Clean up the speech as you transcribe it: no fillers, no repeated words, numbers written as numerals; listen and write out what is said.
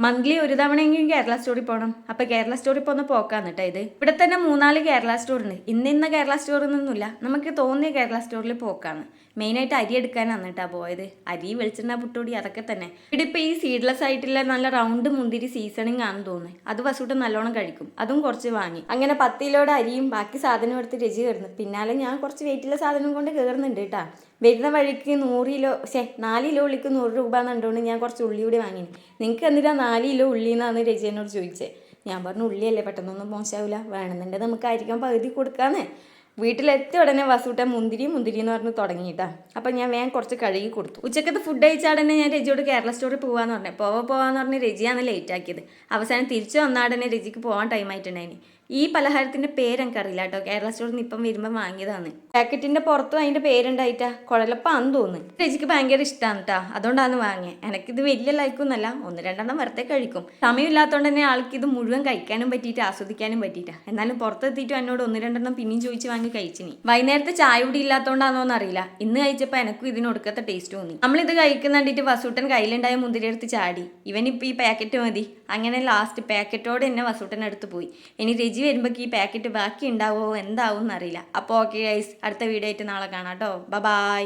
Monthly ഒരു തവണയെങ്കിലും കേരള സ്റ്റോറിൽ പോകണം. അപ്പോൾ കേരള സ്റ്റോറിൽ പോകുന്ന പോക്കാന്ന് കേട്ടോ ഇത്. ഇവിടെ തന്നെ 3-4 കേരള സ്റ്റോറുണ്ട്. ഇന്ന കേരള സ്റ്റോറിൽ നിന്നൊന്നുമില്ല, നമുക്ക് തോന്നിയ കേരള സ്റ്റോറിൽ പോക്കാണ്. മെയിനായിട്ട് അരി എടുക്കാനാണ് കേട്ടോ പോയത്. അരി, വെളിച്ചെണ്ണ, പുട്ടുപൊടി, അതൊക്കെ തന്നെ. ഇവിടെ ഇപ്പോൾ ഈ സീഡ്ലെസ് ആയിട്ടുള്ള നല്ല റൗണ്ട് മുന്തിരി സീസണിങ് ആണെന്ന് തോന്നുന്നത്. അത് വസൂട്ട് നല്ലോണം കഴിക്കും. അതും കുറച്ച് വാങ്ങി. അങ്ങനെ 10 കിലോയുടെ അരിയും ബാക്കി സാധനം എടുത്ത് രജി കയറുന്നു. പിന്നാലെ ഞാൻ കുറച്ച് വെയിറ്റുള്ള സാധനം കൊണ്ട് കയറുന്നുണ്ട് കേട്ടോ. വരുന്ന വഴിക്ക് 4 കിലോ ഉള്ളിക്ക് 100 രൂപ എന്നുണ്ടോണ്ട് ഞാൻ കുറച്ച് ഉള്ളി കൂടി വാങ്ങി. നിങ്ങൾക്ക് എന്തിനാ 4 കിലോ ഉള്ളി എന്നാണ് രജി എന്നോട് ചോദിച്ചത്. ഞാൻ പറഞ്ഞു ഉള്ളിയല്ലേ, പെട്ടെന്നൊന്നും മോശമാവില്ല, വേണമെന്നുണ്ടെങ്കിൽ നമുക്ക് ആയിരിക്കാം പകുതി കൊടുക്കാന്ന്. വീട്ടിലെത്തിയ ഉടനെ വസൂട്ട മുന്തിരി എന്ന് പറഞ്ഞ് തുടങ്ങിയിട്ടാ. അപ്പം ഞാൻ വേഗം കുറച്ച് കഴുകി കൊടുത്തു. ഉച്ചക്കത്തെ ഫുഡ് കഴിച്ചാടനെ ഞാൻ രജിയോട് കേരള സ്റ്റോറിൽ പോകാമെന്ന് പറഞ്ഞു. പോവാന്ന് പറഞ്ഞ് രജിയാണ് ലേറ്റ് ആക്കിയത്. അവസാനം തിരിച്ചു വന്നാടനെ രജിക്ക് പോകാൻ ടൈം ആയിട്ടുണ്ടായിന്. ഈ പലഹാരത്തിൻ്റെ പേരെനിക്കറിയില്ല കേട്ടോ. കേരള സ്റ്റോറിൽ നിന്ന് ഇപ്പം വരുമ്പോൾ വാങ്ങിയതാണ്. പാക്കറ്റിൻ്റെ പുറത്തും അതിൻ്റെ പേരുണ്ടായിട്ടാ. കുഴലപ്പാന്ന് തോന്നുന്നു. രജിക്ക് ഭയങ്കര ഇഷ്ടമാണ് കേട്ടോ, അതുകൊണ്ടാണ് വാങ്ങിയത്. എനിക്കിത് വലിയ ലൈക്കൊന്നല്ല, 1-2 വെറുതെ കഴിക്കും. സമയമില്ലാത്തതുകൊണ്ട് തന്നെ ആൾക്ക് ഇത് മുഴുവൻ കഴിക്കാനും പറ്റിയിട്ട് ആസ്വദിക്കാനും പറ്റിയിട്ടാ. എന്നാലും പുറത്തെത്തിയിട്ടും എന്നോട് 1-2 പിന്നെയും ചോദിച്ച് വാങ്ങി കഴിച്ചിനി. വൈകുന്നേരത്തെ ചായ കൂടി ഇല്ലാത്തതുകൊണ്ടാണോന്ന് അറിയില്ല, ഇന്ന് കഴിച്ചപ്പോൾ എനിക്കും ഇതിനൊടുക്കത്തെ ടേസ്റ്റ് തോന്നി. നമ്മളിത് കഴിക്കുന്നുണ്ടിട്ട് വസൂട്ടൻ കയ്യിലുണ്ടായ മുന്തിരി എടുത്ത് ചാടി. ഇവനിപ്പോൾ ഈ പാക്കറ്റ് മതി. അങ്ങനെ ലാസ്റ്റ് പാക്കറ്റോടെ തന്നെ വസൂട്ടൻ എടുത്ത് പോയി. ഇനി രജി വരുമ്പോൾ ഈ പാക്കറ്റ് ബാക്കി ഉണ്ടാവുമോ എന്താവും എന്നറിയില്ല. അപ്പോൾ ഓക്കെ ഗൈസ്, അടുത്ത വീഡിയോ ആയിട്ട് നാളെ കാണാം കേട്ടോ. ബൈ.